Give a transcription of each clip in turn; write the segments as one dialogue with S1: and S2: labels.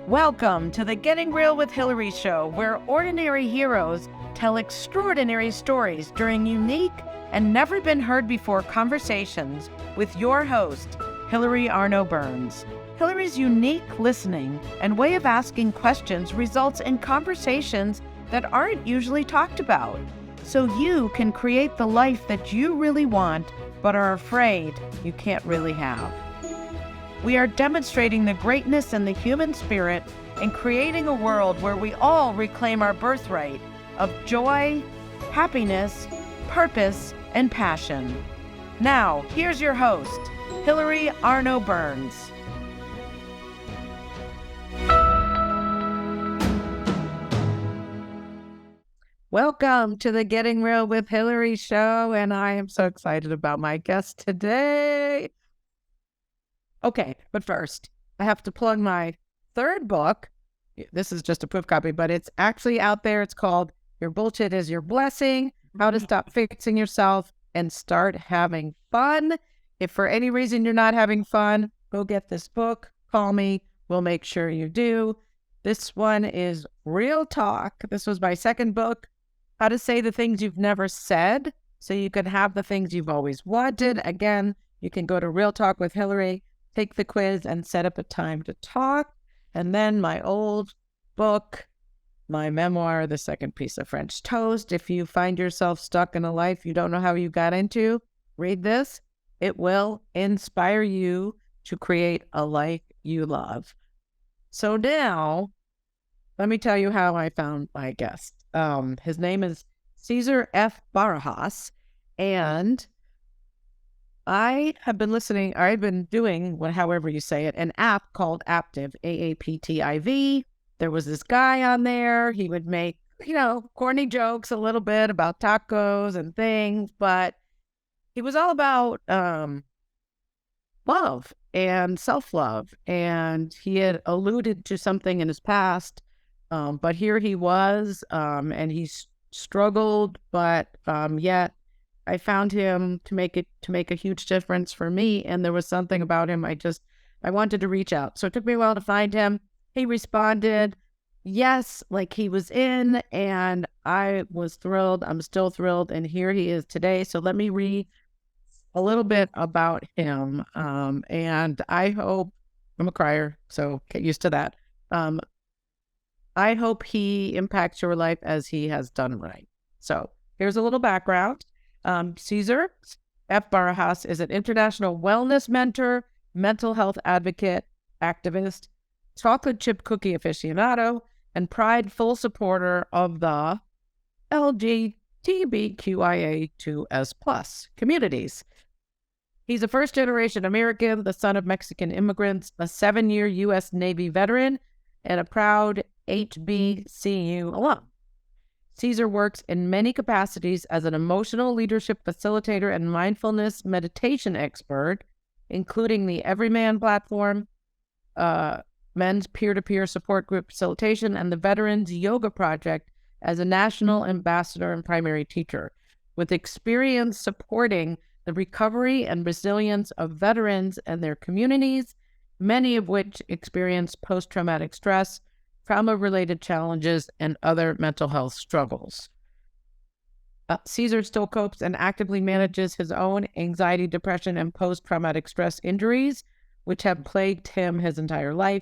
S1: Welcome to the Getting Real with Hilary show, where ordinary heroes tell extraordinary stories during unique and never been heard before conversations with your host, Hilary Arno Burns. Hilary's unique listening and way of asking questions results in conversations that aren't usually talked about, so you can create the life that you really want but are afraid you can't really have. We are demonstrating the greatness in the human spirit and creating a world where we all reclaim our birthright of joy, happiness, purpose, and passion. Now, here's your host, Hilary Arno Burns. Welcome to the Getting Real with Hilary show, and I am so excited about my guest today. Okay, but first, I have to plug my third book. This is just a proof copy, but it's actually out there. It's called Your Bullshit is Your Blessing, How to Stop Fixing Yourself and Start Having Fun. If for any reason you're not having fun, go get this book. Call me. We'll make sure you do. This one is Real Talk. This was my second book, How to Say the Things You've Never Said so you can have the things you've always wanted. Again, you can go to Real Talk with Hilary, take the quiz, and set up a time to talk. And then my old book, my memoir, The Second Piece of French Toast. If you find yourself stuck in a life you don't know how you got into, read this. It will inspire you to create a life you love. So now, let me tell you how I found my guest. His name is Ceasar F Barajas, and I've been doing, however you say it, an app called aaptiv, aaptiv. There was this guy on there. He would make, corny jokes a little bit about tacos and things, but he was all about love and self-love. And he had alluded to something in his past, but here he was, and he struggled, but yet I found him to make a huge difference for me. And there was something about him I wanted to reach out. So it took me a while to find him. He responded, yes, like he was in, and I was thrilled. I'm still thrilled. And here he is today. So let me read a little bit about him. And I hope, I'm a crier, so get used to that. I hope he impacts your life as he has done right. So here's a little background. Ceasar F Barajas is an international wellness mentor, mental health advocate, activist, chocolate chip cookie aficionado, and prideful supporter of the LGBTQIA2S+ communities. He's a first-generation American, the son of Mexican immigrants, a 7-year U.S. Navy veteran, and a proud HBCU alum. Ceasar works in many capacities as an emotional leadership facilitator and mindfulness meditation expert, including the Everyman platform, men's peer-to-peer support group facilitation, and the Veterans Yoga Project as a national ambassador and primary teacher, with experience supporting the recovery and resilience of veterans and their communities, many of which experience post-traumatic stress, trauma-related challenges, and other mental health struggles. Ceasar still copes and actively manages his own anxiety, depression, and post-traumatic stress injuries, which have plagued him his entire life.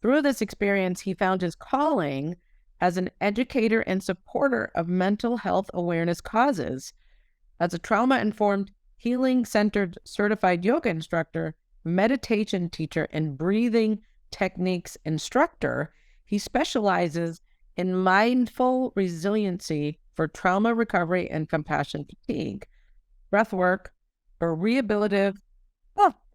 S1: Through this experience, he found his calling as an educator and supporter of mental health awareness causes. As a trauma-informed, healing-centered certified yoga instructor, meditation teacher, and breathing techniques instructor, he specializes in mindful resiliency for trauma recovery and compassion fatigue, breathwork, or rehabilitative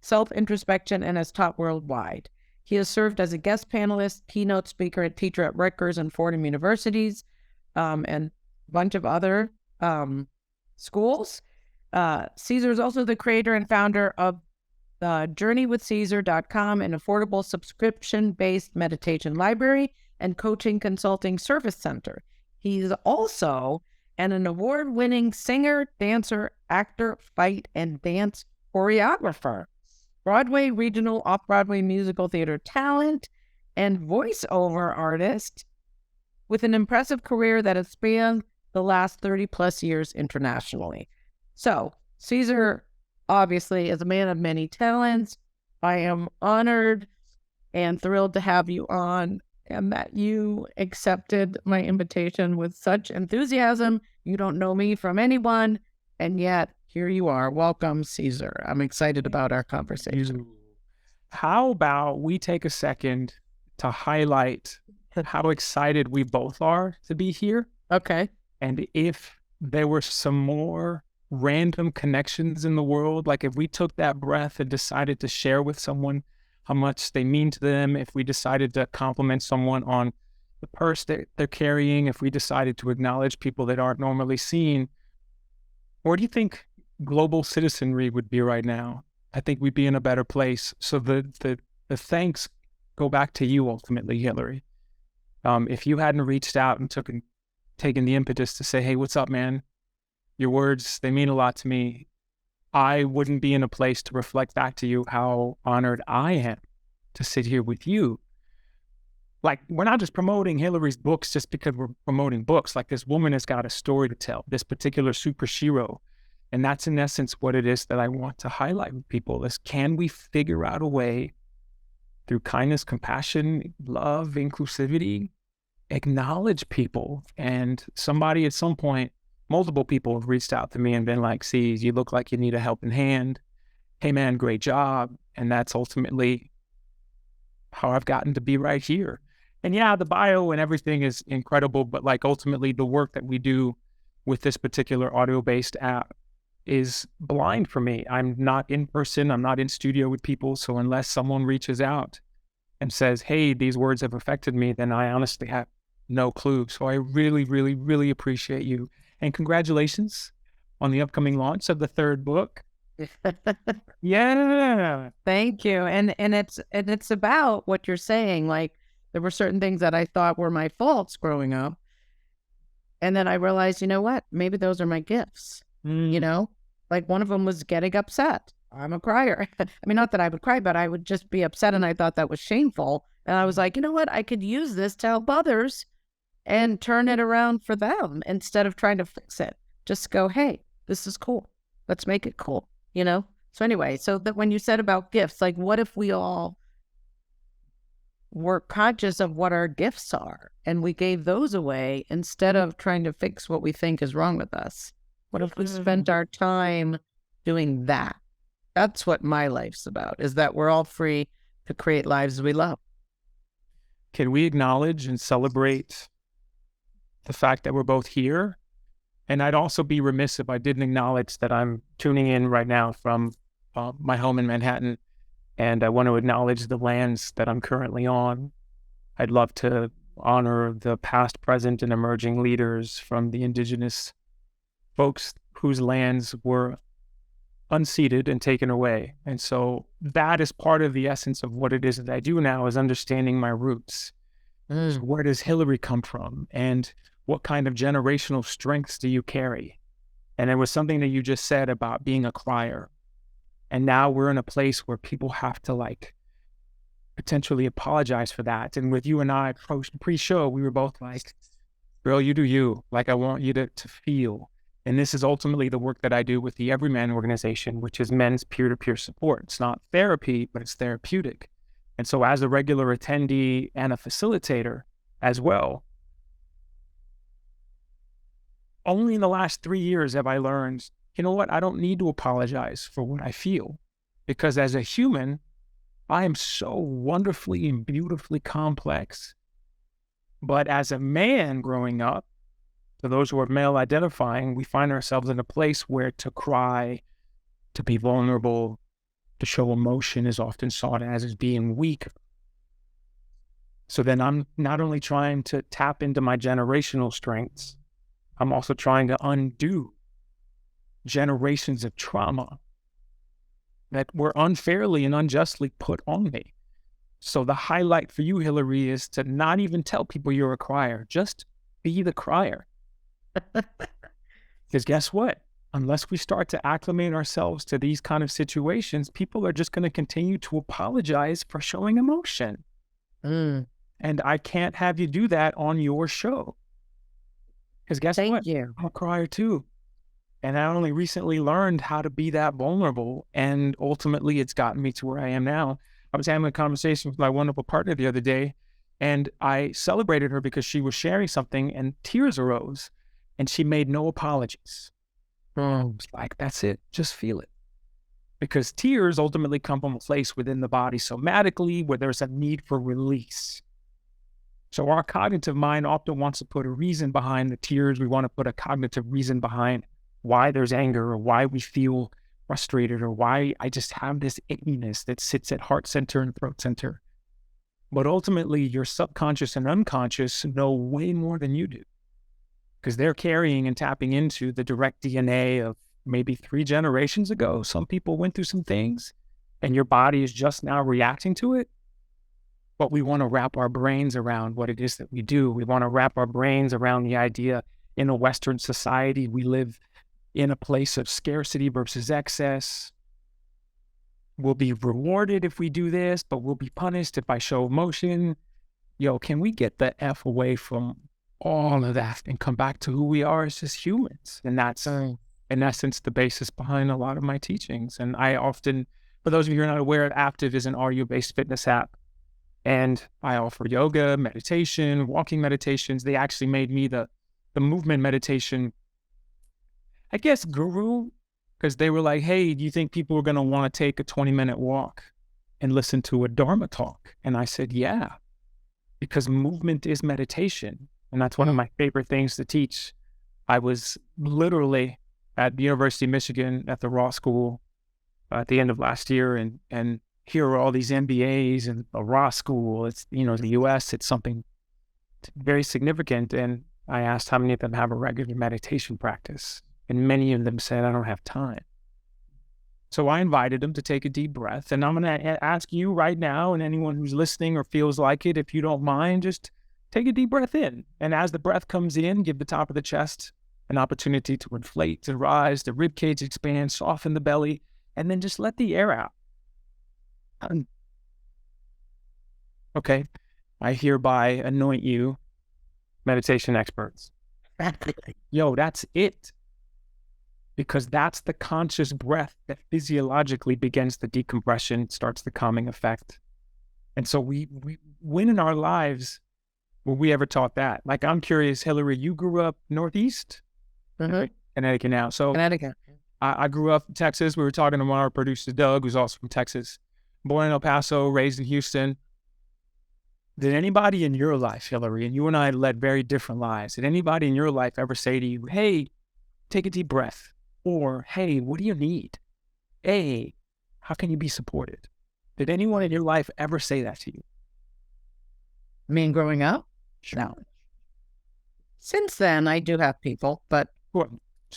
S1: self-introspection, and has taught worldwide. He has served as a guest panelist, keynote speaker, and teacher at Rutgers and Fordham Universities, and a bunch of other schools. Ceasar is also the creator and founder of JourneyWithCeasar.com, an affordable subscription-based meditation library and coaching consulting service center. He's also an award-winning singer, dancer, actor, fight, and dance choreographer, Broadway, regional, off-Broadway musical theater talent, and voiceover artist with an impressive career that has spanned the last 30 plus years internationally. So, Ceasar obviously is a man of many talents. I am honored and thrilled to have you on and that you accepted my invitation with such enthusiasm. You don't know me from anyone, and yet here you are. Welcome, Ceasar. I'm excited about our conversation.
S2: How about we take a second to highlight how excited we both are to be here?
S1: Okay.
S2: And if there were some more random connections in the world, like if we took that breath and decided to share with someone how much they mean to them, if we decided to compliment someone on the purse that they're carrying, if we decided to acknowledge people that aren't normally seen, where do you think global citizenry would be right now? I think we'd be in a better place. So the thanks go back to you ultimately, Hilary. If you hadn't reached out and taken the impetus to say, hey, what's up, man? Your words, they mean a lot to me. I wouldn't be in a place to reflect back to you how honored I am to sit here with you. Like, we're not just promoting Hilary's books just because we're promoting books. Like, this woman has got a story to tell, this particular superhero. And that's in essence what it is that I want to highlight with people is, can we figure out a way through kindness, compassion, love, inclusivity, acknowledge people? And somebody at some point, multiple people have reached out to me and been like, see, you look like you need a helping hand. Hey man, great job. And that's ultimately how I've gotten to be right here. And yeah, the bio and everything is incredible, but like ultimately the work that we do with this particular audio-based app is blind for me. I'm not in person. I'm not in studio with people. So unless someone reaches out and says, hey, these words have affected me, then I honestly have no clue. So I really, really, really appreciate you. And congratulations on the upcoming launch of the third book. Yeah.
S1: Thank you. And it's about what you're saying. Like, there were certain things that I thought were my faults growing up. And then I realized, you know what? Maybe those are my gifts. You know, like one of them was getting upset. I'm a crier. I mean, not that I would cry, but I would just be upset. And I thought that was shameful. And I was like, you know what? I could use this to help others and turn it around for them instead of trying to fix it. Just go, hey, this is cool. Let's make it cool, you know? So anyway, so that when you said about gifts, like what if we all were conscious of what our gifts are and we gave those away instead of trying to fix what we think is wrong with us? What if we spent our time doing that? That's what my life's about, is that we're all free to create lives we love.
S2: Can we acknowledge and celebrate the fact that we're both here? And I'd also be remiss if I didn't acknowledge that I'm tuning in right now from my home in Manhattan, and I want to acknowledge the lands that I'm currently on. I'd love to honor the past, present, and emerging leaders from the indigenous folks whose lands were unceded and taken away. And so that is part of the essence of what it is that I do now, is understanding my roots. So where does Hilary come from? And what kind of generational strengths do you carry? And there was something that you just said about being a crier. And now we're in a place where people have to like potentially apologize for that. And with you and I pre-show, we were both like, girl, you do you. Like, I want you to feel. And this is ultimately the work that I do with the Everyman organization, which is men's peer-to-peer support. It's not therapy, but it's therapeutic. And so as a regular attendee and a facilitator as well, only in the last 3 years have I learned, you know what? I don't need to apologize for what I feel, because as a human, I am so wonderfully and beautifully complex. But as a man growing up, for those who are male identifying, we find ourselves in a place where to cry, to be vulnerable, to show emotion is often sought as being weak. So then I'm not only trying to tap into my generational strengths, I'm also trying to undo generations of trauma that were unfairly and unjustly put on me. So the highlight for you, Hilary, is to not even tell people you're a crier. Just be the crier. Because guess what? Unless we start to acclimate ourselves to these kind of situations, people are just going to continue to apologize for showing emotion.
S1: Mm.
S2: And I can't have you do that on your show. Because guess what?
S1: Thank you.
S2: I'm a crier too. And I only recently learned how to be that vulnerable. And ultimately, it's gotten me to where I am now. I was having a conversation with my wonderful partner the other day, and I celebrated her because she was sharing something and tears arose, and she made no apologies. I was like, that's it. Just feel it. Because tears ultimately come from a place within the body somatically where there's a need for release. So our cognitive mind often wants to put a reason behind the tears. We want to put a cognitive reason behind why there's anger or why we feel frustrated or why I just have this ickiness that sits at heart center and throat center. But ultimately, your subconscious and unconscious know way more than you do because they're carrying and tapping into the direct DNA of maybe 3 generations ago. Some people went through some things and your body is just now reacting to it. But we want to wrap our brains around what it is that we do. We want to wrap our brains around the idea in a Western society, we live in a place of scarcity versus excess. We'll be rewarded if we do this, but we'll be punished if I show emotion. Yo, can we get the F away from all of that and come back to who we are as just humans? And that's, in essence, the basis behind a lot of my teachings. And I often, for those of you who are not aware, aaptiv is an audio-based fitness app. And I offer yoga, meditation, walking meditations. They actually made me the movement meditation, I guess, guru, because they were like, hey, do you think people are going to want to take a 20-minute walk and listen to a Dharma talk? And I said, yeah, because movement is meditation. And that's one of my favorite things to teach. I was literally at the University of Michigan at the Raw School at the end of last year, and here are all these MBAs and a Raw School. It's, the US, it's something very significant. And I asked how many of them have a regular meditation practice. And many of them said, I don't have time. So I invited them to take a deep breath. And I'm going to ask you right now, and anyone who's listening or feels like it, if you don't mind, just take a deep breath in. And as the breath comes in, give the top of the chest an opportunity to inflate, to rise, the rib cage expand, soften the belly, and then just let the air out. Okay, I hereby anoint you meditation experts. Yo, that's it. Because that's the conscious breath that physiologically begins the decompression, starts the calming effect. And so we when in our lives were we ever taught that? Like, I'm curious, Hilary, you grew up Northeast? Connecticut now. So
S1: Connecticut.
S2: I grew up in Texas. We were talking to one of our producers, Doug, who's also from Texas. Born in El Paso, raised in Houston. Did anybody in your life, Hilary, and you and I led very different lives, did anybody in your life ever say to you, hey, take a deep breath? Or, hey, what do you need? Hey, how can you be supported? Did anyone in your life ever say that to you?
S1: I mean, growing up?
S2: Sure.
S1: No. Since then, I do have people, but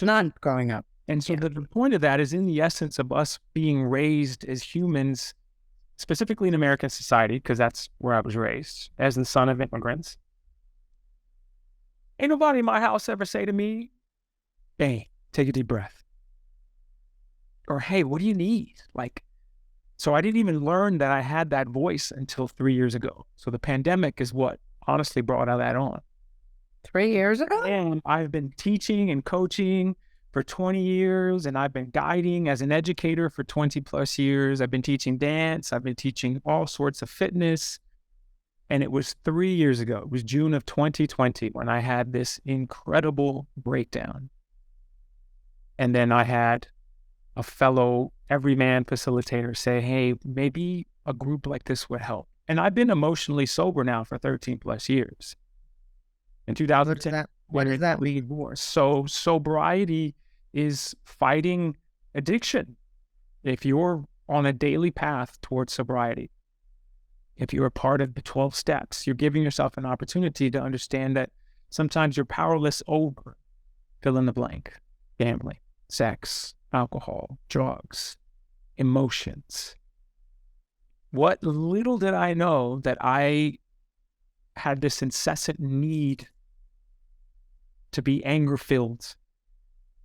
S1: not growing up.
S2: And so the point of that is in the essence of us being raised as humans, specifically in American society, because that's where I was raised, as the son of immigrants. Ain't nobody in my house ever say to me, hey, take a deep breath. Or, hey, what do you need? So I didn't even learn that I had that voice until 3 years ago. So the pandemic is what honestly brought all that on.
S1: 3 years ago?
S2: And I've been teaching and coaching for 20 years, and I've been guiding as an educator for 20 plus years. I've been teaching dance. I've been teaching all sorts of fitness. And it was 3 years ago. It was June of 2020 when I had this incredible breakdown. And then I had a fellow everyman facilitator say, hey, maybe a group like this would help. And I've been emotionally sober now for 13 plus years. In 2010,
S1: what does that mean?
S2: So sobriety is fighting addiction. If you're on a daily path towards sobriety, if you're a part of the 12 steps, you're giving yourself an opportunity to understand that sometimes you're powerless over fill in the blank, gambling, sex, alcohol, drugs, emotions. What little did I know that I had this incessant need to be anger-filled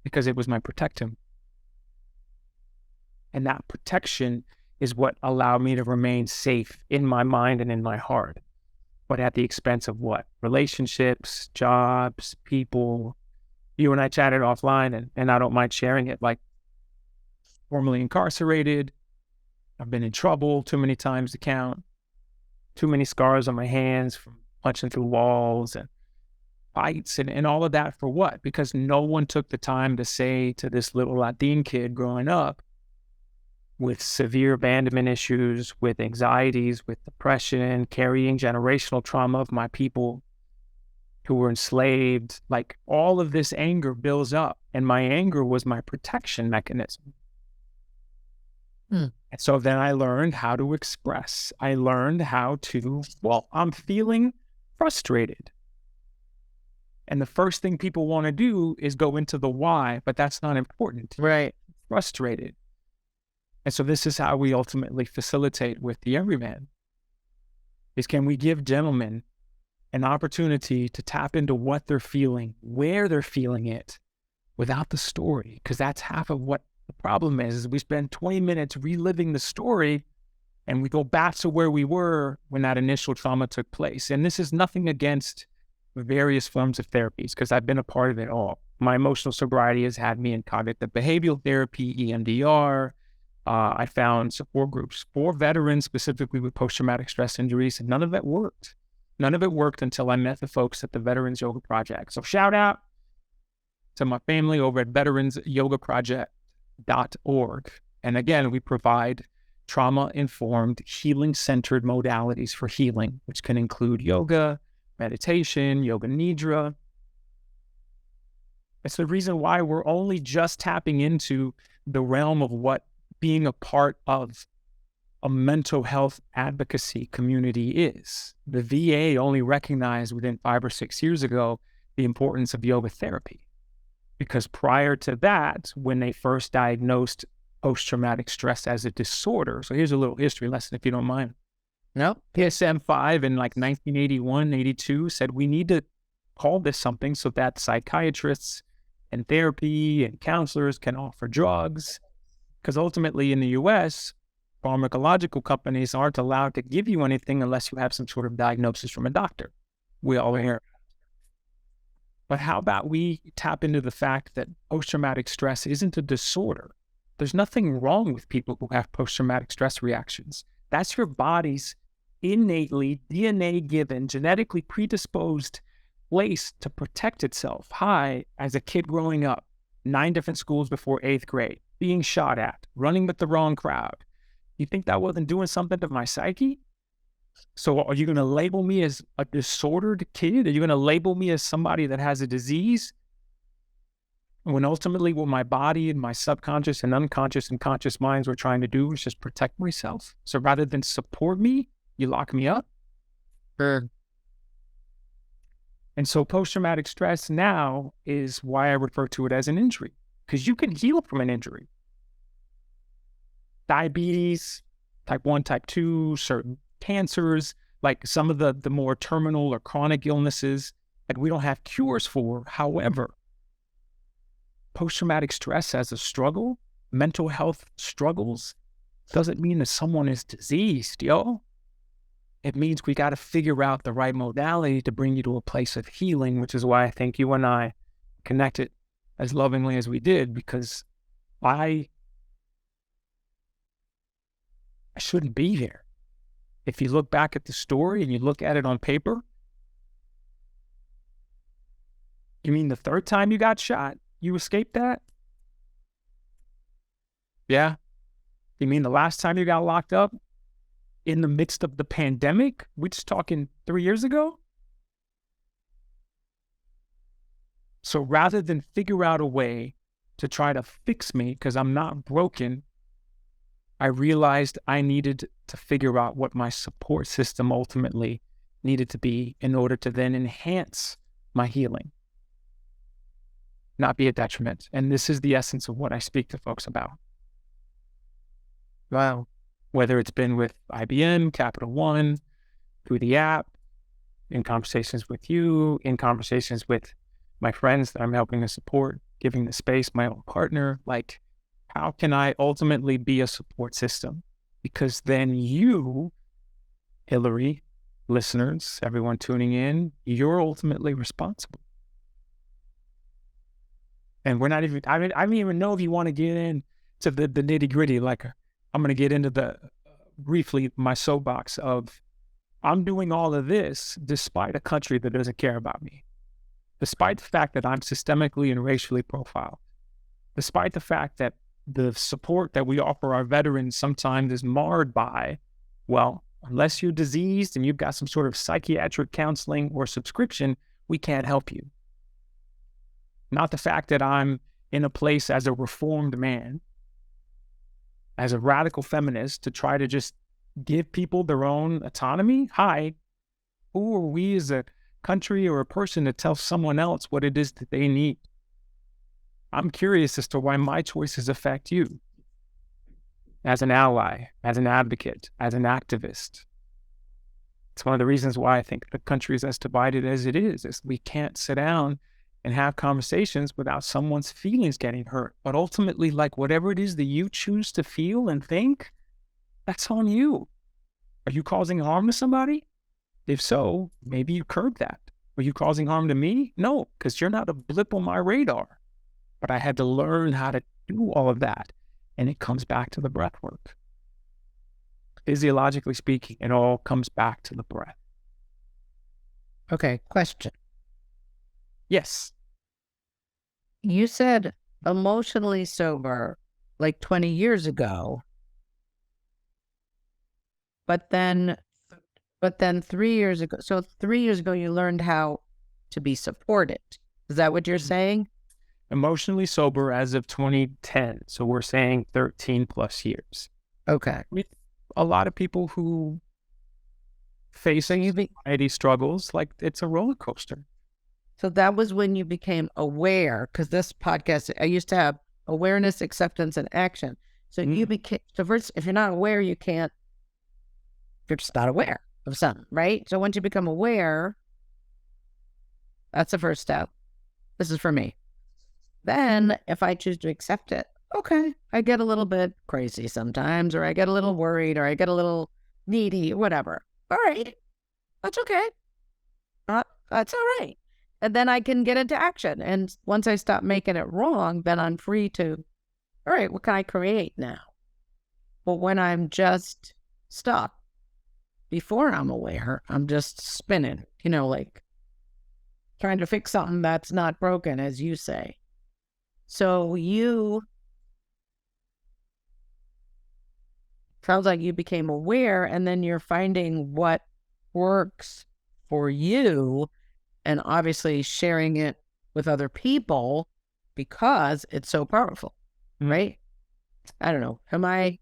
S2: because it was my protectum. And that protection is what allowed me to remain safe in my mind and in my heart. but at the expense of what? Relationships, jobs, people. You and I chatted offline, and I don't mind sharing it. Like, formerly incarcerated, I've been in trouble too many times to count, too many scars on my hands from punching through walls and fights and all of that for what? Because no one took the time to say to this little Latin kid growing up with severe abandonment issues, with anxieties, with depression, carrying generational trauma of my people who were enslaved, like all of this anger builds up. And my anger was my protection mechanism. And so then I learned how to express. I learned how to, well, I'm feeling frustrated. And the first thing people want to do is go into the why, but that's not important.
S1: Right.
S2: Frustrated. And so this is how we ultimately facilitate with the everyman, is can we give gentlemen an opportunity to tap into what they're feeling, where they're feeling it, without the story? Because that's half of what the problem is we spend 20 minutes reliving the story and we go back to where we were when that initial trauma took place. And this is nothing against various forms of therapies, because I've been a part of it all. My emotional sobriety has had me in cognitive behavioral therapy, EMDR. I found support groups for veterans, specifically with post-traumatic stress injuries, and none of it worked. None of it worked until I met the folks at the Veterans Yoga Project. So shout out to my family over at veteransyogaproject.org. And again, we provide trauma-informed, healing-centered modalities for healing, which can include yoga, meditation, yoga nidra. It's the reason why we're only just tapping into the realm of what being a part of a mental health advocacy community is. The VA only recognized within 5 or 6 years ago the importance of yoga therapy, because prior to that, when they first diagnosed post-traumatic stress as a disorder, so here's a little history lesson if you don't mind.
S1: No.
S2: DSM-5 in like 1981, 82 said we need to call this something so that psychiatrists and therapy and counselors can offer drugs. Because ultimately in the US, pharmacological companies aren't allowed to give you anything unless you have some sort of diagnosis from a doctor. We all hear. But how about we tap into the fact that post-traumatic stress isn't a disorder? There's nothing wrong with people who have post-traumatic stress reactions. That's your body's innately DNA-given, genetically predisposed place to protect itself. Hi, as a kid growing up, 9 different schools before 8th grade, being shot at, running with the wrong crowd. You think that wasn't doing something to my psyche? So are you going to label me as a disordered kid? Are you going to label me as somebody that has a disease? When ultimately what my body and my subconscious and unconscious and conscious minds were trying to do was just protect myself. So rather than support me, you lock me up.
S1: Sure.
S2: And so post-traumatic stress now is why I refer to it as an injury, because you can heal from an injury. Diabetes, type 1, type 2, certain cancers, like some of the more terminal or chronic illnesses that we don't have cures for. However, post-traumatic stress as a struggle, mental health struggles, doesn't mean that someone is diseased, yo. It means we got to figure out the right modality to bring you to a place of healing, which is why I think you and I connected as lovingly as we did, because I shouldn't be here. If you look back at the story and you look at it on paper, you mean the 3rd time you got shot, you escaped that? Yeah. You mean the last time you got locked up in the midst of the pandemic? We're just talking 3 years ago? So rather than figure out a way to try to fix me because I'm not broken, I realized I needed to figure out what my support system ultimately needed to be in order to then enhance my healing, not be a detriment. And this is the essence of what I speak to folks about.
S1: Wow.
S2: Whether it's been with IBM, Capital One, through the app, in conversations with you, in conversations with my friends that I'm helping to support, giving the space, my own partner, like, how can I ultimately be a support system? Because then you, Hilary, listeners, everyone tuning in, you're ultimately responsible. And we're not even, I don't even know if you want to get into the nitty gritty. Like, I'm going to get into briefly, my soapbox of, I'm doing all of this despite a country that doesn't care about me, despite the fact that I'm systemically and racially profiled, despite the fact that the support that we offer our veterans sometimes is marred by, well, unless you're diseased and you've got some sort of psychiatric counseling or subscription, we can't help you. Not the fact that I'm in a place as a reformed man, as a radical feminist, to try to just give people their own autonomy. Hi, who are we as a country or a person to tell someone else what it is that they need? I'm curious as to why my choices affect you as an ally, as an advocate, as an activist. It's one of the reasons why I think the country is as divided as it is we can't sit down and have conversations without someone's feelings getting hurt. But ultimately, like, whatever it is that you choose to feel and think, that's on you. Are you causing harm to somebody? If so, maybe you curb that. Are you causing harm to me? No, because you're not a blip on my radar. But I had to learn how to do all of that. And it comes back to the breath work. Physiologically speaking, it all comes back to the breath.
S1: Okay, question.
S2: Yes.
S1: You said emotionally sober like 20 years ago, but then 3 years ago, so 3 years ago you learned how to be supported. Is that what you're saying?
S2: Emotionally sober as of 2010. So we're saying 13 plus years.
S1: Okay.
S2: With a lot of people who face anxiety struggles, like, it's a roller coaster.
S1: So that was when you became aware, because this podcast, I used to have awareness, acceptance, and action. So you became, so first, if you're not aware, you can't, you're just not aware of something, right? So once you become aware, that's the first step. This is for me. Then if I choose to accept it, okay, I get a little bit crazy sometimes, or I get a little worried, or I get a little needy, whatever. All right, that's okay. That's all right. And then I can get into action. And once I stop making it wrong, then I'm free to, all right, what can I create now? But when I'm just stuck, before I'm aware, I'm just spinning, like trying to fix something that's not broken, as you say. So sounds like you became aware, and then you're finding what works for you, and obviously sharing it with other people because it's so powerful, right? I don't know. Am I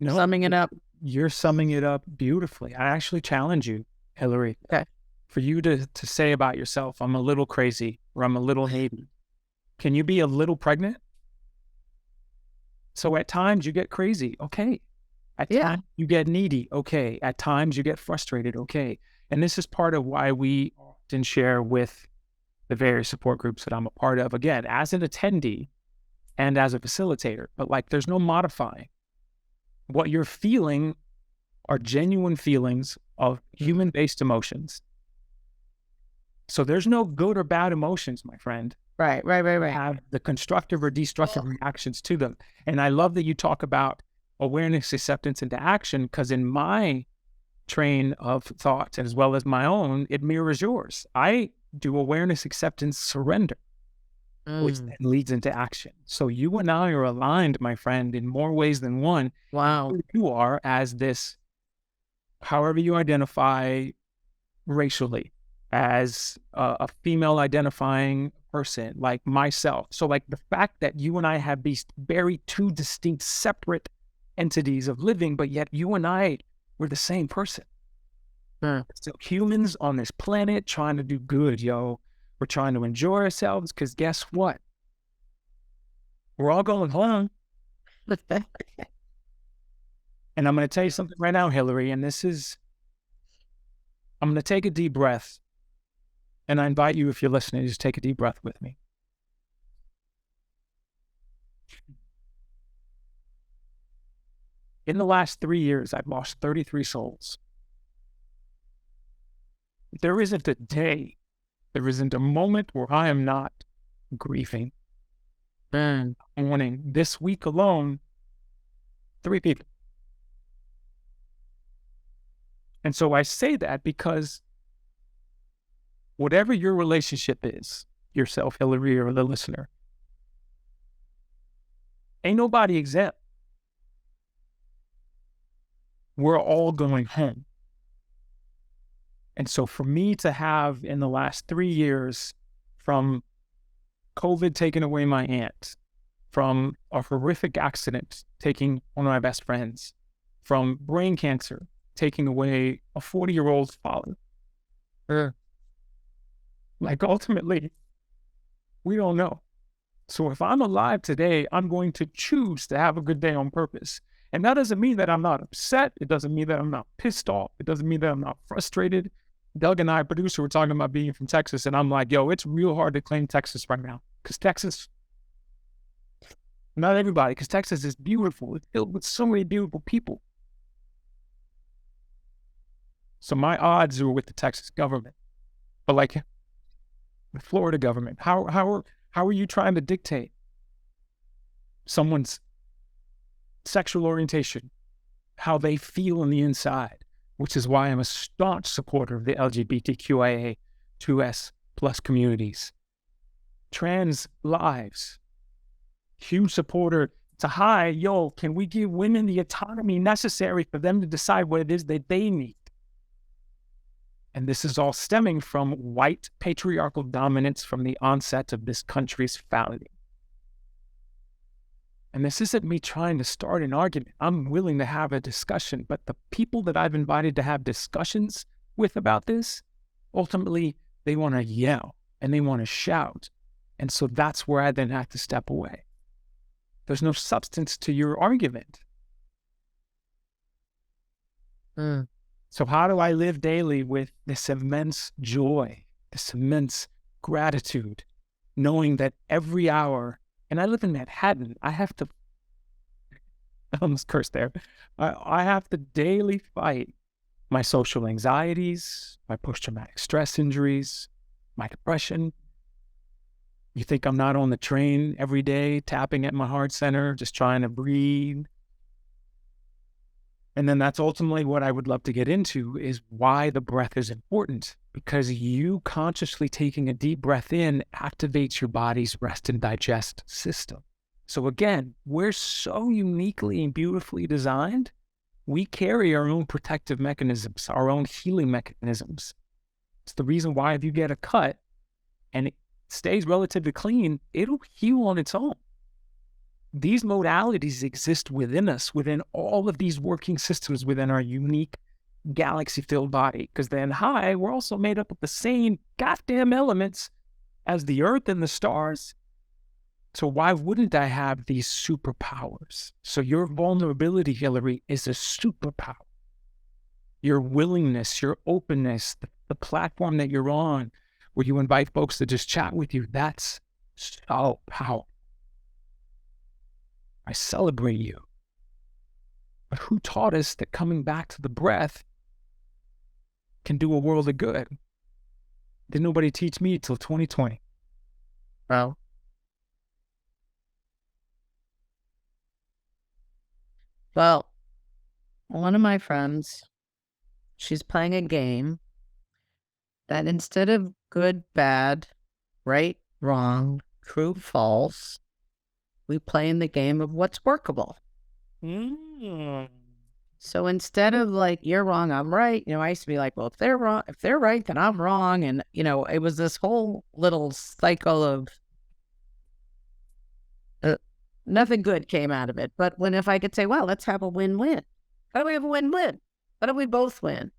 S1: summing it up?
S2: You're summing it up beautifully. I actually challenge you, Hilary.
S1: Okay.
S2: For you to say about yourself, I'm a little crazy, or I'm a little needy. Can you be a little pregnant? So at times you get crazy. Okay. At times you get needy. Okay. At times you get frustrated. Okay. And this is part of why we often share with the various support groups that I'm a part of, again, as an attendee and as a facilitator. But, like, there's no modifying. What you're feeling are genuine feelings of human-based emotions. So there's no good or bad emotions, my friend.
S1: Right.
S2: Have the constructive or destructive reactions to them. And I love that you talk about awareness, acceptance, into action, because in my train of thought, as well as my own, it mirrors yours. I do awareness, acceptance, surrender, which then leads into action. So you and I are aligned, my friend, in more ways than one.
S1: Wow.
S2: You are as this, however you identify racially, as a female identifying person, like myself. So, like, the fact that you and I have these very two distinct, separate entities of living, but yet you and I, we're the same person. So humans on this planet trying to do good, yo. We're trying to enjoy ourselves, because guess what? We're all going home. And I'm going to tell you something right now, Hilary, and this is, I'm going to take a deep breath. And I invite you, if you're listening, just take a deep breath with me. In the last 3 years, I've lost 33 souls. There isn't a day, there isn't a moment where I am not grieving. Mourning. This week alone, 3 people. And so I say that because whatever your relationship is, yourself, Hilary, or the listener, ain't nobody exempt. We're all going home. And so for me to have in the last 3 years, from COVID taking away my aunt, from a horrific accident taking one of my best friends, from brain cancer taking away a 40-year-old father, like ultimately, we don't know. So if I'm alive today, I'm going to choose to have a good day on purpose. And that doesn't mean that I'm not upset. It doesn't mean that I'm not pissed off. It doesn't mean that I'm not frustrated. Doug and I, producer, were talking about being from Texas, and I'm like, yo, it's real hard to claim Texas right now. Because Texas, not everybody, because Texas is beautiful. It's filled with so many beautiful people. So my odds are with the Texas government. But like the Florida government, how are you trying to dictate someone's sexual orientation, how they feel on the inside, which is why I'm a staunch supporter of the LGBTQIA2S plus communities. Trans lives, huge supporter to hi, yo, can we give women the autonomy necessary for them to decide what it is that they need? And this is all stemming from white patriarchal dominance from the onset of this country's founding. And this isn't me trying to start an argument. I'm willing to have a discussion, but the people that I've invited to have discussions with about this, ultimately, they want to yell and they want to shout. And so that's where I then have to step away. There's no substance to your argument. So how do I live daily with this immense joy, this immense gratitude, knowing that every hour, and I live in Manhattan, I have to, I almost cursed there, I have to daily fight my social anxieties, my post-traumatic stress injuries, my depression. You think I'm not on the train every day, tapping at my heart center, just trying to breathe? And then that's ultimately what I would love to get into, is why the breath is important. Because you consciously taking a deep breath in activates your body's rest and digest system. So again, we're so uniquely and beautifully designed. We carry our own protective mechanisms, our own healing mechanisms. It's the reason why if you get a cut and it stays relatively clean, it'll heal on its own. These modalities exist within us, within all of these working systems within our unique galaxy-filled body. Because then, we're also made up of the same goddamn elements as the earth and the stars. So why wouldn't I have these superpowers? So your vulnerability, Hilary, is a superpower. Your willingness, your openness, the platform that you're on, where you invite folks to just chat with you, that's so powerful. I celebrate you. But who taught us that coming back to the breath can do a world of good? Did nobody teach me till 2020?
S1: Well, one of my friends, she's playing a game that instead of good, bad, right, wrong, true, false, we play in the game of what's workable. So instead of like, you're wrong, I'm right, I used to be like, well, if they're wrong, if they're right, then I'm wrong. And, it was this whole little cycle of nothing good came out of it. But if I could say, well, let's have a win-win. How do we have a win-win? How do we both win?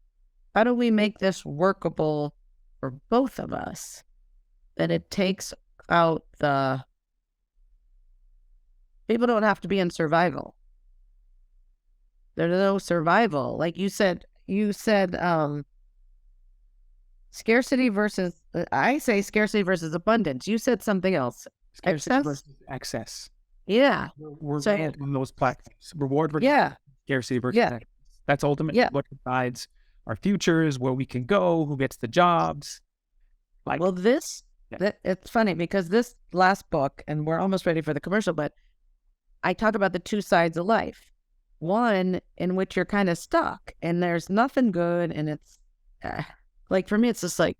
S1: How do we make this workable for both of us? That it takes out people don't have to be in survival. There's no survival. Like you said, scarcity versus, I say scarcity versus abundance. You said something else.
S2: Scarcity versus excess.
S1: Yeah.
S2: We're on those platforms. Reward versus scarcity versus excess. That's ultimately what decides our futures, where we can go, who gets the jobs. Like,
S1: well, it's funny because this last book, and we're almost ready for the commercial, but I talk about the two sides of life. One in which you're kind of stuck and there's nothing good, and it's like for me, it's just like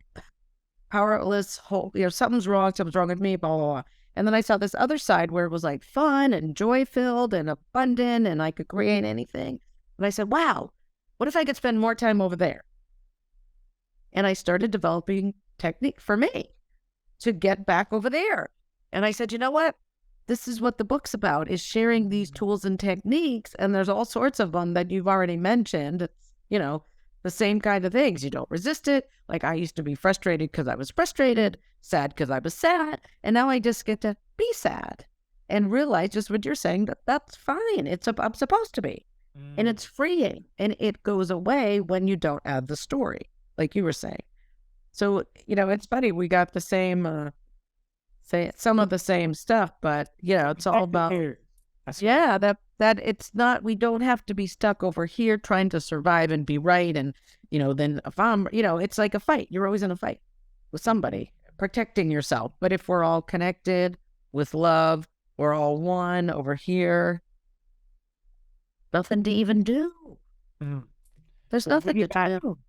S1: powerless. Something's wrong with me, blah, blah, blah. And then I saw this other side where it was like fun and joy filled and abundant, and I could create anything. And I said, wow, what if I could spend more time over there? And I started developing technique for me to get back over there. And I said, you know what? This is what the book's about, is sharing these tools and techniques. And there's all sorts of them that you've already mentioned. It's, the same kind of things. You don't resist it. Like I used to be frustrated because I was frustrated, sad because I was sad. And now I just get to be sad and realize just what you're saying, that that's fine. I'm supposed to be. And it's freeing. And it goes away when you don't add the story, like you were saying. So, it's funny. We got the same, some of the same stuff, but, it's all about, that it's not, we don't have to be stuck over here trying to survive and be right. And, then if I'm, it's like a fight. You're always in a fight with somebody, protecting yourself. But if we're all connected with love, we're all one over here, nothing to even do. There's nothing to do.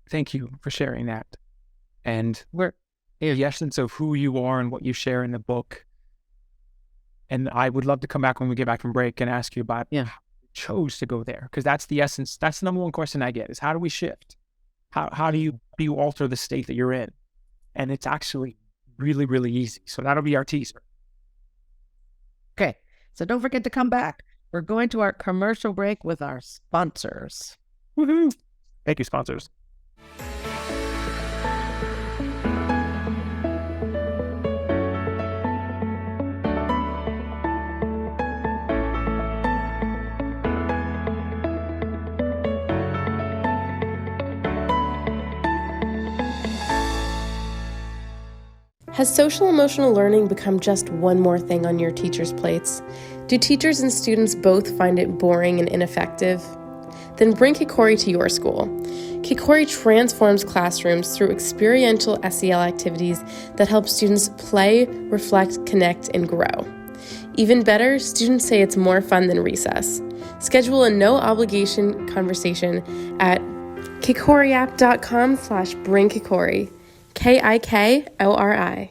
S2: Thank you for sharing that. And we're the essence of who you are and what you share in the book. And I would love to come back when we get back from break and ask you about how you chose to go there. Because that's the essence. That's the number one question I get is, how do we shift? How do you alter the state that you're in? And it's actually really, really easy. So that'll be our teaser.
S1: Okay. So don't forget to come back. We're going to our commercial break with our sponsors.
S2: Woohoo! Thank you, sponsors.
S3: Has social-emotional learning become just one more thing on your teachers' plates? Do teachers and students both find it boring and ineffective? Then bring Kikori to your school. Kikori transforms classrooms through experiential SEL activities that help students play, reflect, connect, and grow. Even better, students say it's more fun than recess. Schedule a no-obligation conversation at kikoriapp.com/bringkikori. KIKORI.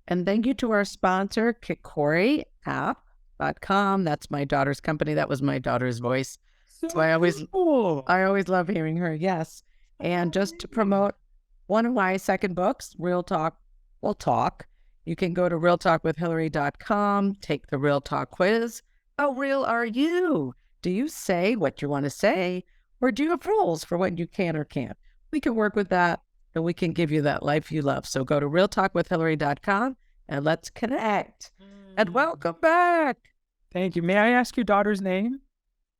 S1: And thank you to our sponsor, kikoriapp.com. That's my daughter's company. That was my daughter's voice. So I always love hearing her. Yes. And just to promote one of my second books, Real Talk Will Talk, you can go to realtalkwithhilary.com, take the Real Talk quiz. How real are you? Do you say what you want to say, or do you have rules for what you can or can't? We can work with that, and we can give you that life you love. So go to realtalkwithhilary.com and let's connect. And welcome back.
S2: Thank you. May I ask your daughter's name?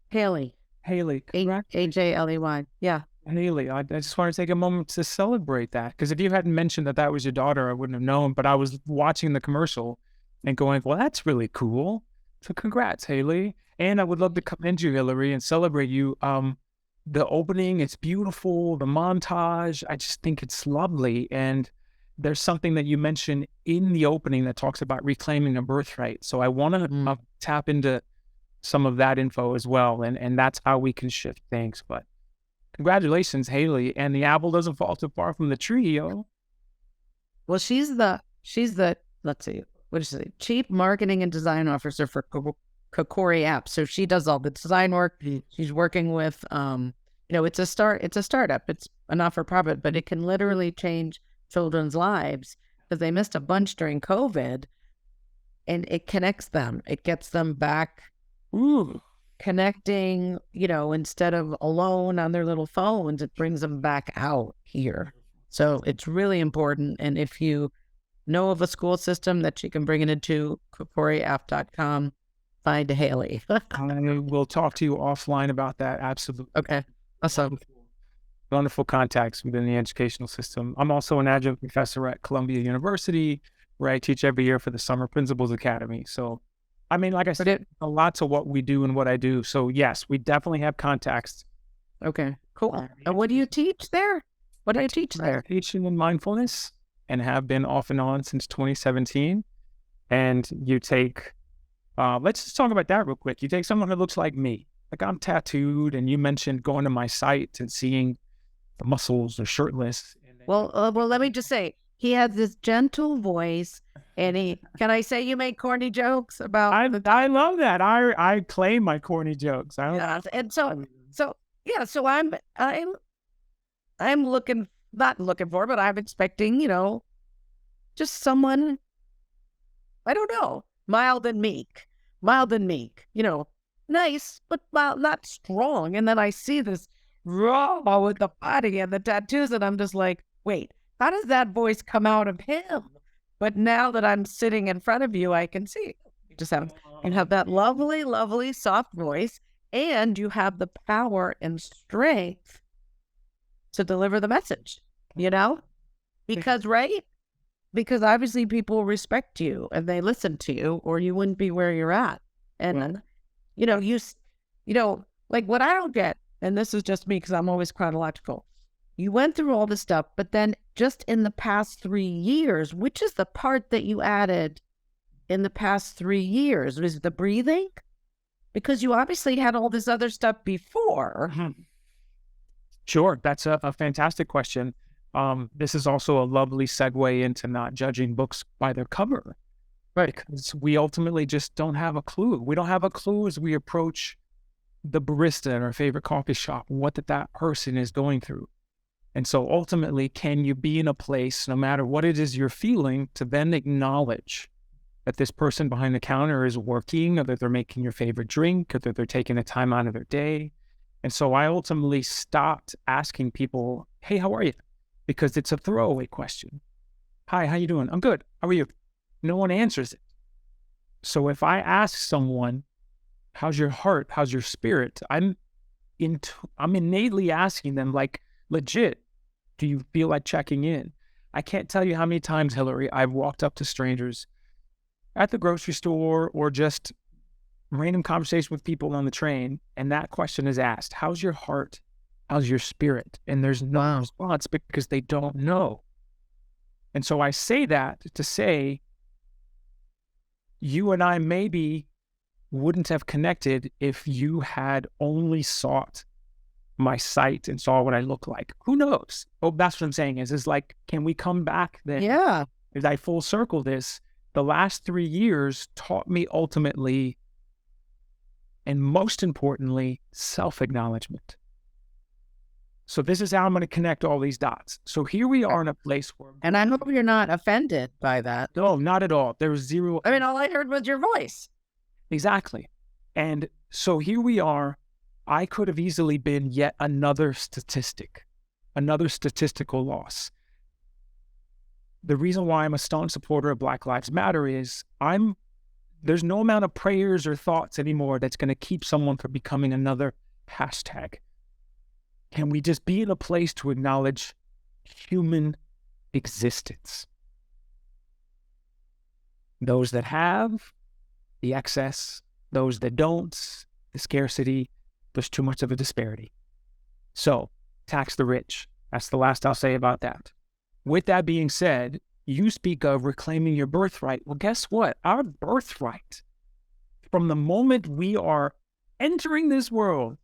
S1: Haley. AJLEY. Yeah.
S2: Haley, I just want to take a moment to celebrate that, because if you hadn't mentioned that was your daughter, I wouldn't have known. But I was watching the commercial and going, well, that's really cool. So congrats, Haley. And I would love to commend you, Hilary, and celebrate you. The opening, it's beautiful. The montage, I just think it's lovely. And there's something that you mentioned in the opening that talks about reclaiming a birthright. So I want to tap into some of that info as well. And that's how we can shift things. But congratulations, Haley. And the apple doesn't fall too far from the tree, yo.
S1: Well, she's the, let's see, what is it? Chief Marketing and Design Officer for Kikori App. So she does all the design work. She's working with, it's a startup. It's a not-for-profit, but it can literally change children's lives because they missed a bunch during COVID, and it connects them. It gets them back connecting, instead of alone on their little phones, it brings them back out here. So it's really important. And if you know of a school system that you can bring it into, kikoriapp.com, find Haley.
S2: I will talk to you offline about that. Absolutely.
S1: Okay. Awesome.
S2: Wonderful contacts within the educational system. I'm also an adjunct professor at Columbia University, where I teach every year for the Summer Principals Academy. So, I mean, like I said, a lot to what we do and what I do. So yes, we definitely have contacts.
S1: Okay, cool. And what do you teach there? What do you teach there?
S2: Teaching in mindfulness, and have been off and on since 2017. And you take, let's just talk about that real quick. You take someone who looks like me, like I'm tattooed, and you mentioned going to my site and seeing the muscles or shirtless.
S1: Well, let me just say, he has this gentle voice, and can I say you make corny jokes about?
S2: I love that. I claim my corny jokes.
S1: And so I'm not looking for, but I'm expecting, just someone, I don't know, mild and meek, nice, but mild, not strong. And then I see this raw with the body and the tattoos, and I'm just like, wait, how does that voice come out of him? But now that I'm sitting in front of you, I can see you just have that lovely, lovely, soft voice, and you have the power and strength to deliver the message, because obviously people respect you and they listen to you, or you wouldn't be where you're at. And, like what I don't get, and this is just me because I'm always chronological. You went through all this stuff, but then just in the past 3 years, which is the part that you added in the past 3 years? Was it the breathing? Because you obviously had all this other stuff before.
S2: Sure. That's a fantastic question. This is also a lovely segue into not judging books by their cover. Right. Because we ultimately just don't have a clue. We don't have a clue as we approach the barista in our favorite coffee shop, what that person is going through. And so ultimately, can you be in a place, no matter what it is you're feeling, to then acknowledge that this person behind the counter is working, or that they're making your favorite drink, or that they're taking a time out of their day. And so I ultimately stopped asking people, hey, how are you? Because it's a throwaway question. Hi, how you doing? I'm good. How are you? No one answers it. So if I ask someone, how's your heart? How's your spirit? I'm innately asking them, like, legit, do you feel like checking in? I can't tell you how many times, Hilary, I've walked up to strangers at the grocery store or just random conversation with people on the train, and that question is asked, how's your heart? How's your spirit? And there's no response because they don't know. And so I say that to say, you and I maybe wouldn't have connected if you had only sought my site and saw what I look like. Who knows? Oh, that's what I'm saying is like, can we come back then?
S1: Yeah.
S2: As I full circle this, the last 3 years taught me ultimately, and most importantly, self-acknowledgement. So this is how I'm going to connect all these dots. So here we are in a place where...
S1: And I hope you're not offended by that.
S2: No, not at all. There was zero...
S1: I mean, all I heard was your voice.
S2: Exactly. And so here we are. I could have easily been yet another statistic, another statistical loss. The reason why I'm a staunch supporter of Black Lives Matter is there's no amount of prayers or thoughts anymore that's going to keep someone from becoming another hashtag. Can we just be in a place to acknowledge human existence? Those that have, the excess, those that don't, the scarcity, there's too much of a disparity. So, tax the rich. That's the last I'll say about that. With that being said, you speak of reclaiming your birthright. Well, guess what? Our birthright, from the moment we are entering this world,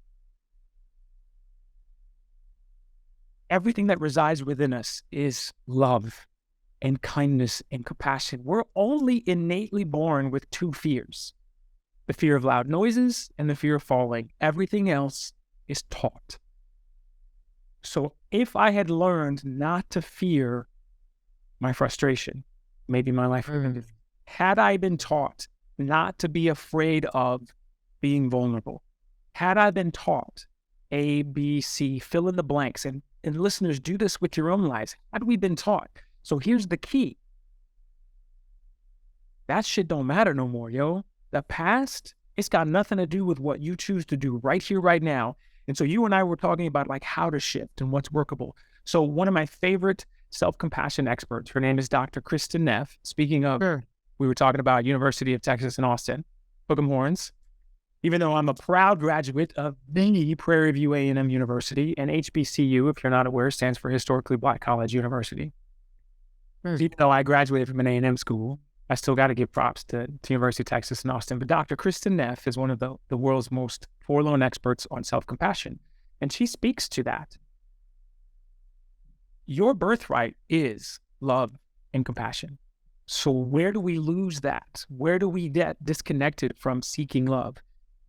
S2: everything that resides within us is love and kindness and compassion. We're only innately born with 2 fears. The fear of loud noises and the fear of falling. Everything else is taught. So if I had learned not to fear my frustration, maybe my life, had I been taught not to be afraid of being vulnerable, had I been taught A, B, C, fill in the blanks, and listeners, do this with your own lives. Had we been taught? So here's the key. That shit don't matter no more, yo. The past It's got nothing to do with what you choose to do right here, right now. And so you and I were talking about like how to shift and what's workable. So one of my favorite self-compassion experts, her name is Dr. Kristen Neff. Speaking of, we were talking about University of Texas in Austin, Hook 'em Horns. Even though I'm a proud graduate of the Prairie View A&M University, and HBCU, if you're not aware, stands for Historically Black College University. Even though I graduated from an A&M school, I still got to give props to University of Texas in Austin. But Dr. Kristen Neff is one of the world's most forlorn experts on self-compassion. And she speaks to that. Your birthright is love and compassion. So where do we lose that? Where do we get disconnected from seeking love?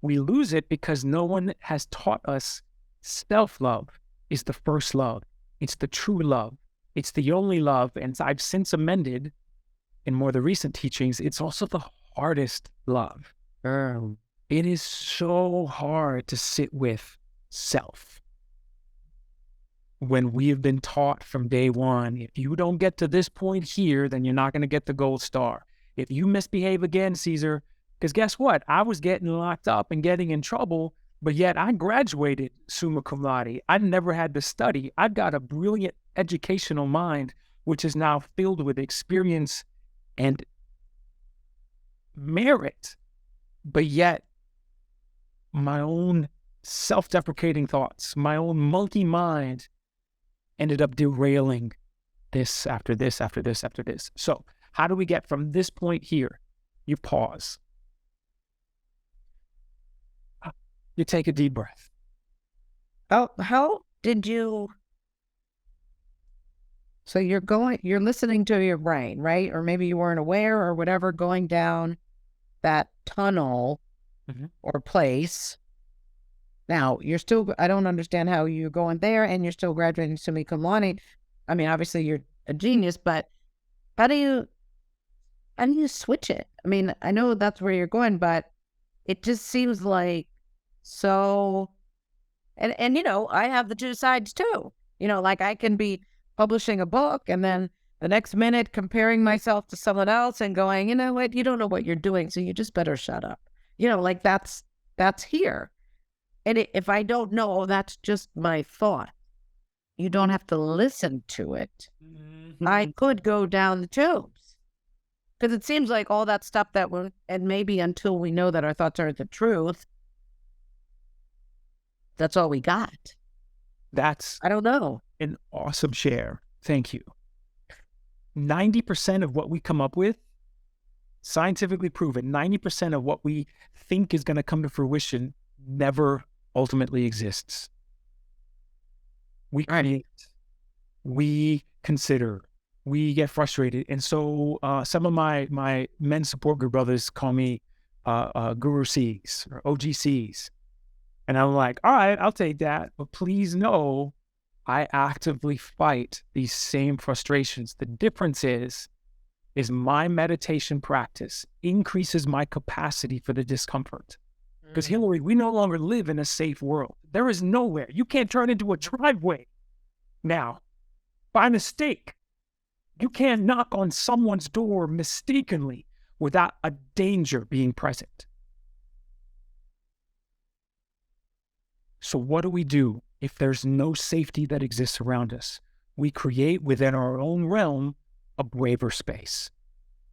S2: We lose it because no one has taught us self-love is the first love. It's the true love. It's the only love. And I've since amended in more of the recent teachings, it's also the hardest love. It is so hard to sit with self. When we have been taught from day one, if you don't get to this point here, then you're not going to get the gold star. If you misbehave again, Ceasar, because guess what? I was getting locked up and getting in trouble, but yet I graduated summa cum laude. I never had to study. I've got a brilliant educational mind, which is now filled with experience and merit, but yet my own self-deprecating thoughts, my own monkey mind ended up derailing this after this, after this, after this. So how do we get from this point here? You pause. You take a deep breath.
S1: How did you... So you're listening to your brain, right? Or maybe you weren't aware or whatever, going down that tunnel or place. Now, I don't understand how you're going there and you're still graduating summa cum laude. I mean, obviously you're a genius, but how do you switch it? I mean, I know that's where you're going, but it just seems like so, and I have the two sides too. Like I can be publishing a book and then the next minute comparing myself to someone else and going, you know what, you don't know what you're doing, so you just better shut up. Like that's here. And if I don't know, that's just my thought. You don't have to listen to it. I could go down the tubes. Because it seems like all that stuff and maybe until we know that our thoughts are the truth, that's all we got.
S2: That's
S1: I don't know.
S2: An awesome share. Thank you. 90% of what we come up with, scientifically proven, 90% of what we think is going to come to fruition never ultimately exists. We create, we consider, we get frustrated. And so some of my men's support group brothers call me Guru Cs or OGCs. And I'm like, all right, I'll take that. But please know, I actively fight these same frustrations. The difference is my meditation practice increases my capacity for the discomfort. Because Hilary, we no longer live in a safe world. There is nowhere. You can't turn into a driveway now by mistake. You can't knock on someone's door mistakenly without a danger being present. So what do we do if there's no safety that exists around us? We create within our own realm a braver space.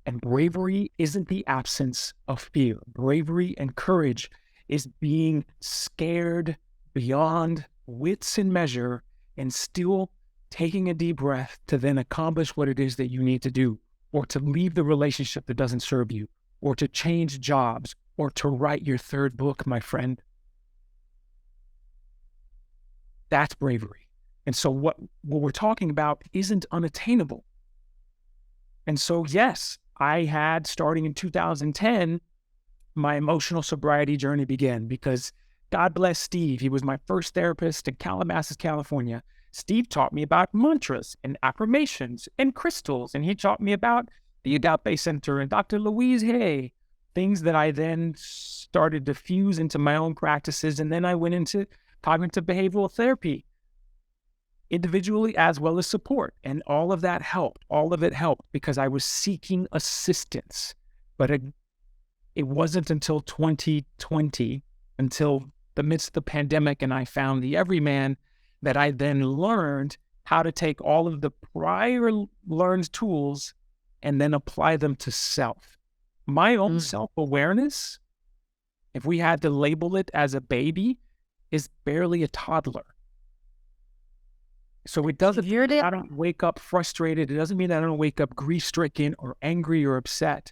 S2: And bravery isn't the absence of fear. Bravery and courage is being scared beyond wits and measure and still taking a deep breath to then accomplish what it is that you need to do, or to leave the relationship that doesn't serve you, or to change jobs, or to write your third book, my friend. That's bravery. And so what we're talking about isn't unattainable. And so, yes, I had, starting in 2010, my emotional sobriety journey began because God bless Steve. He was my first therapist in Calabasas, California. Steve taught me about mantras and affirmations and crystals. And he taught me about the Agape Center and Dr. Louise Hay, things that I then started to fuse into my own practices. And then I went into cognitive behavioral therapy, individually as well as support. And all of that helped. All of it helped because I was seeking assistance. But It wasn't until 2020, until the midst of the pandemic, and I found the everyman, that I then learned how to take all of the prior learned tools and then apply them to self. My own self-awareness, if we had to label it as a baby, is barely a toddler. So it doesn't mean I don't wake up frustrated. It doesn't mean I don't wake up grief-stricken or angry or upset.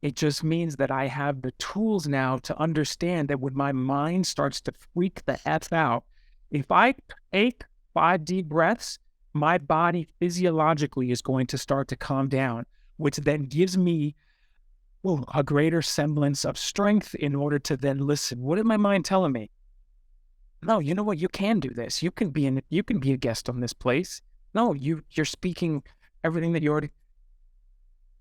S2: It just means that I have the tools now to understand that when my mind starts to freak the F out, if I take 5 deep breaths, my body physiologically is going to start to calm down, which then gives me a greater semblance of strength in order to then listen. What is my mind telling me? No, you know what? You can do this. You can be a guest on this place. No, you're speaking everything that you already.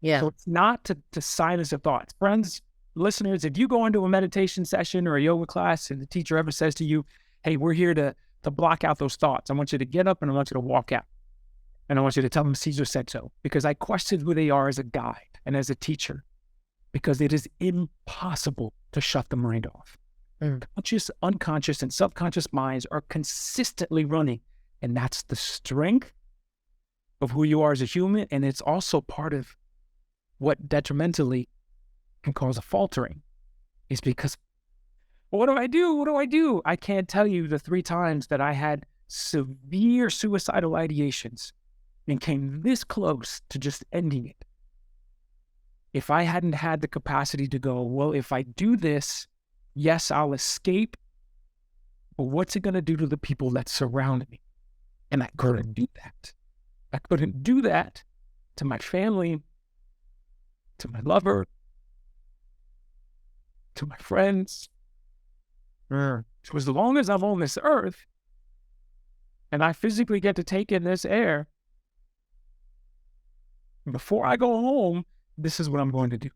S1: Yeah.
S2: So it's not to silence your thoughts. Friends, listeners, if you go into a meditation session or a yoga class and the teacher ever says to you, hey, we're here to block out those thoughts, I want you to get up and I want you to walk out. And I want you to tell them Caesar said so, because I question who they are as a guide and as a teacher, because it is impossible to shut the mind off. Conscious, unconscious, and subconscious minds are consistently running. And that's the strength of who you are as a human. And it's also part of what detrimentally can cause a faltering, is because, what do I do? What do I do? I can't tell you the 3 times that I had severe suicidal ideations and came this close to just ending it. If I hadn't had the capacity to go, well, if I do this, yes, I'll escape, but what's it going to do to the people that surround me? And I couldn't do that. I couldn't do that to my family, to my lover, to my friends. So as long as I'm on this earth and I physically get to take in this air, before I go home, this is what I'm going to do.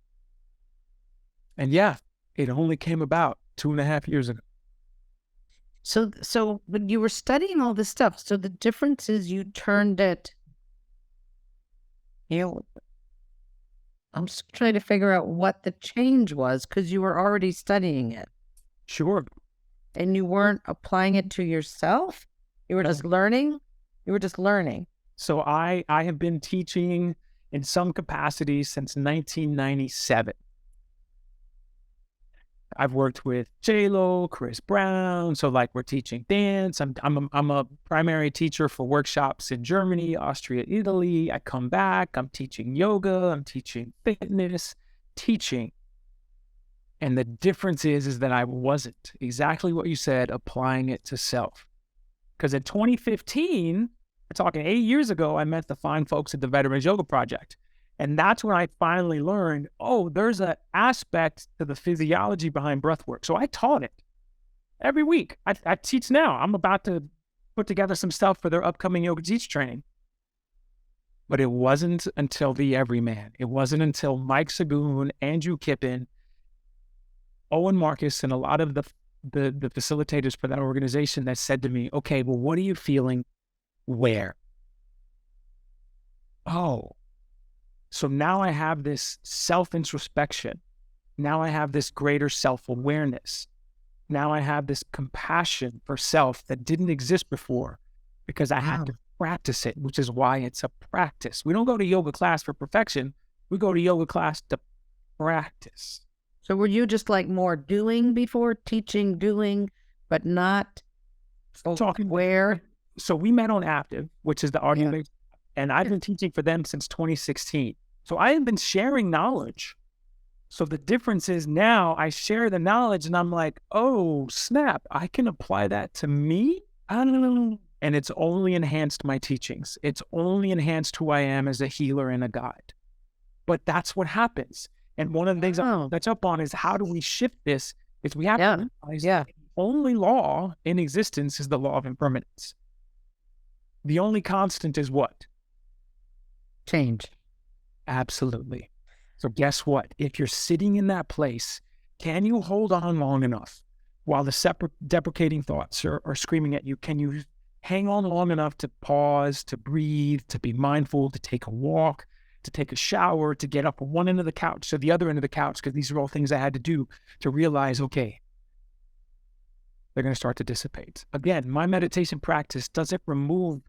S2: And yeah, it only came about 2.5 years ago.
S1: So when you were studying all this stuff, so the difference is you turned it, I'm still trying to figure out what the change was, because you were already studying it.
S2: Sure.
S1: And you weren't applying it to yourself? You were just learning? You were just learning.
S2: So I have been teaching in some capacity since 1997. I've worked with J-Lo, Chris Brown. So like we're teaching dance. I'm a primary teacher for workshops in Germany, Austria, Italy. I come back, I'm teaching yoga, I'm teaching fitness, teaching. And the difference is that I wasn't, exactly what you said, applying it to self. Because in 2015, we're talking 8 years ago, I met the fine folks at the Veterans Yoga Project. And that's when I finally learned, oh, there's an aspect to the physiology behind breath work. So I taught it every week. I teach now. I'm about to put together some stuff for their upcoming Yoga Teach training. But it wasn't until the everyman. It wasn't until Mike Sagoon, Andrew Kippen, Owen Marcus, and a lot of the facilitators for that organization that said to me, okay, well, what are you feeling where? Oh, so now I have this self-introspection. Now I have this greater self-awareness. Now I have this compassion for self that didn't exist before because I had to practice it, which is why it's a practice. We don't go to yoga class for perfection. We go to yoga class to practice.
S1: So were you just like more doing before, teaching, doing, but not
S2: talking
S1: where?
S2: So we met on aaptiv, which is the audio, and I've been teaching for them since 2016. So I have been sharing knowledge. So the difference is now I share the knowledge and I'm like, oh, snap, I can apply that to me? I don't know. And it's only enhanced my teachings. It's only enhanced who I am as a healer and a guide. But that's what happens. And one of the things I touch up on is how do we shift this? Is we have to realize the only law in existence is the law of impermanence. The only constant is what?
S1: Change.
S2: Absolutely. So guess what? If you're sitting in that place, can you hold on long enough while the deprecating thoughts are screaming at you? Can you hang on long enough to pause, to breathe, to be mindful, to take a walk, to take a shower, to get up from one end of the couch to the other end of the couch, because these are all things I had to do to realize, okay, they're going to start to dissipate. Again, my meditation practice doesn't remove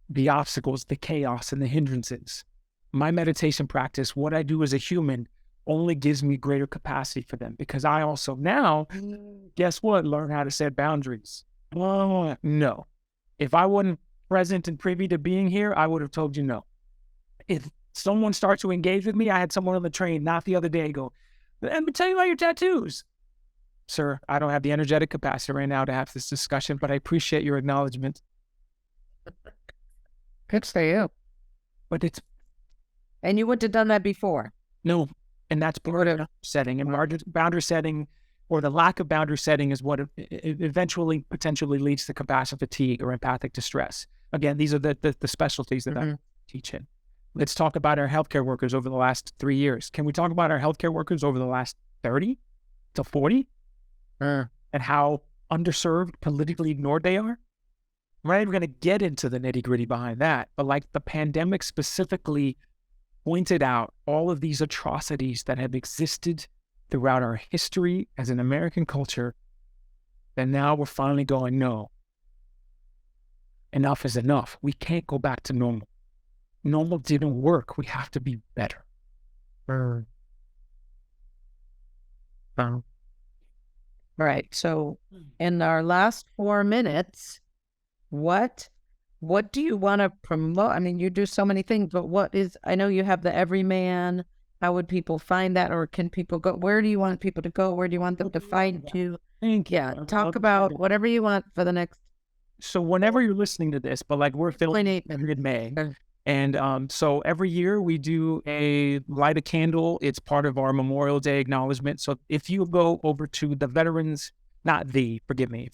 S2: the obstacles, the chaos, and the hindrances. My meditation practice, what I do as a human, only gives me greater capacity for them, because I also now, guess what, learn how to set boundaries. Oh, no. If I wasn't present and privy to being here, I would have told you no. If someone starts to engage with me, I had someone on the train, not the other day, go, let me tell you about your tattoos. Sir, I don't have the energetic capacity right now to have this discussion, but I appreciate your acknowledgement.
S1: Good for you.
S2: But it's
S1: And you wouldn't have done that before.
S2: no, and that's part of setting. And boundary setting, or the lack of boundary setting, is what it eventually potentially leads to compassion fatigue or empathic distress. Again, these are the specialties that I teach in. Let's talk about our healthcare workers over the last 3 years. Can we talk about our healthcare workers over the last 30 to 40? And how underserved, politically ignored they are? Right? We're going to get into the nitty gritty behind that. But like the pandemic specifically pointed out all of these atrocities that have existed throughout our history as an American culture, and now we're finally going, no, enough is enough. We can't go back to normal. Normal didn't work. We have to be better.
S1: All right. So in our last 4 minutes, what do you want to promote? I mean, you do so many things, but I know you have the Everyman. How would people find that? Or can people go? Where do you want people to go? Where do you want them to find you? Yeah. Talk about whatever you want for the next.
S2: So whenever you're listening to this, but like we're filming in mid-May. And so every year we do light a candle. It's part of our Memorial Day acknowledgement. So if you go over to if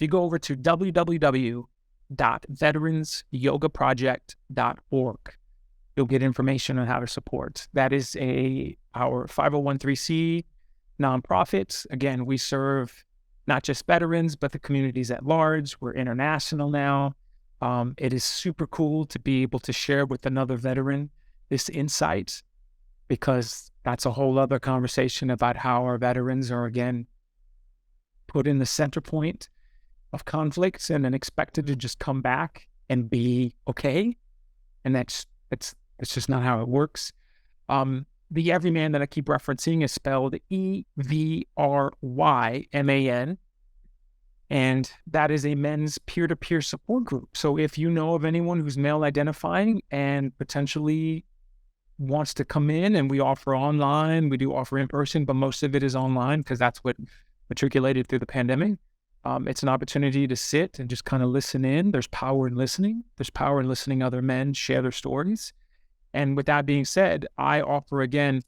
S2: you go over to www.veteransyogaproject.org, you'll get information on how to support. That is our 501(c) nonprofit. Again, we serve not just veterans, but the communities at large. We're international now. It is super cool to be able to share with another veteran this insight, because that's a whole other conversation about how our veterans are, again, put in the center point of conflicts and then expected to just come back and be okay. And that's just not how it works. The Everyman that I keep referencing is spelled EVRYMAN. And that is a men's peer-to-peer support group. So if you know of anyone who's male identifying and potentially wants to come in, and we offer online, we do offer in person, but most of it is online because that's what matriculated through the pandemic. It's an opportunity to sit and just kind of listen in. There's power in listening. There's power in listening other men share their stories. And with that being said, I offer, again,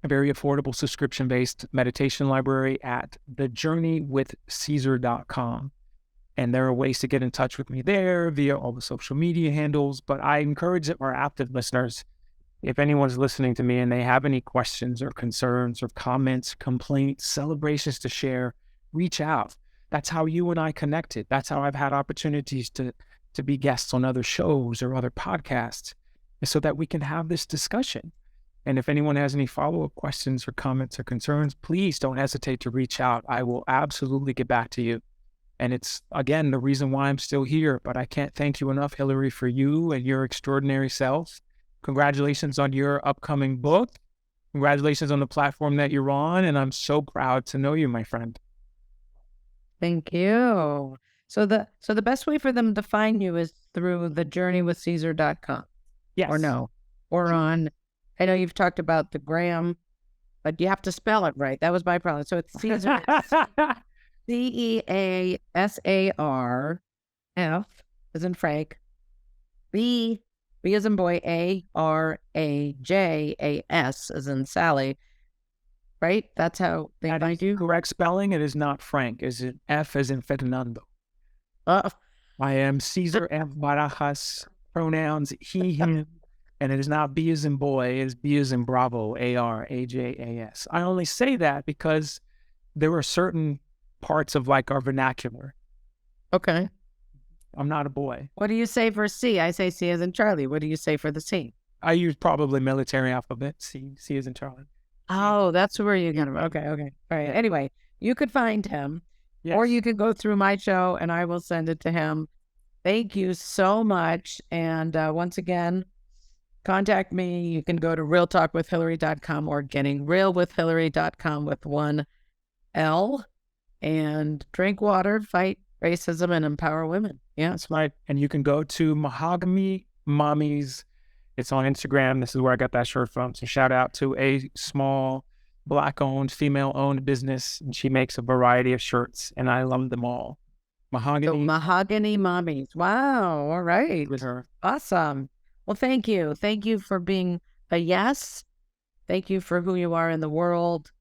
S2: a very affordable subscription-based meditation library at thejourneywithceasar.com. And there are ways to get in touch with me there via all the social media handles. But I encourage our aaptiv listeners, if anyone's listening to me and they have any questions or concerns or comments, complaints, celebrations to share, reach out. That's how you and I connected. That's how I've had opportunities to be guests on other shows or other podcasts, so that we can have this discussion. And if anyone has any follow-up questions or comments or concerns, please don't hesitate to reach out. I will absolutely get back to you. And it's, again, the reason why I'm still here. But I can't thank you enough, Hilary, for you and your extraordinary self. Congratulations on your upcoming book. Congratulations on the platform that you're on. And I'm so proud to know you, my friend.
S1: Thank you. So the best way for them to find you is through thejourneywithceasar.com.
S2: Yes.
S1: Or no. Or on, I know you've talked about the gram, but you have to spell it right. That was my problem. So it's Ceasar, CEASAR, F as in Frank, B as in boy, ARAJAS as in Sally. Right? That's how they find you?
S2: Correct spelling. It is not Frank. Is it F as in Fernando? I am Ceasar F Barajas, pronouns he, him. And it is not B as in boy, it is B as in Bravo, ARAJAS. I only say that because there are certain parts of like our vernacular.
S1: Okay.
S2: I'm not a boy.
S1: What do you say for C? I say C as in Charlie. What do you say for the C?
S2: I use probably military alphabet. C is in Charlie.
S1: Oh, that's where you get him. Okay. All right. Anyway, you could find him, or
S2: Yes.
S1: you could go through my show and I will send it to him. Thank you so much. And once again, contact me. You can go to realtalkwithhilary.com or gettingrealwithhilary.com with one L, and drink water, fight racism, and empower women. Yeah.
S2: That's right. And you can go to Mahogany Mommies. It's on Instagram. This is where I got that shirt from. So shout out to a small Black-owned, female-owned business. And she makes a variety of shirts, and I love them all. Mahogany.
S1: So Mahogany Mommies. Wow. All right.
S2: With her.
S1: Awesome. Well, thank you. Thank you for being a yes. Thank you for who you are in the world.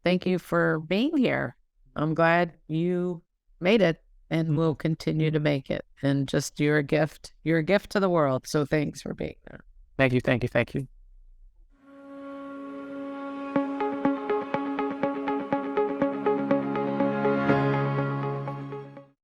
S1: Thank you for being here. I'm glad you made it and will continue to make it. And just you're a gift. You're a gift to the world. So thanks for being there.
S2: Thank you.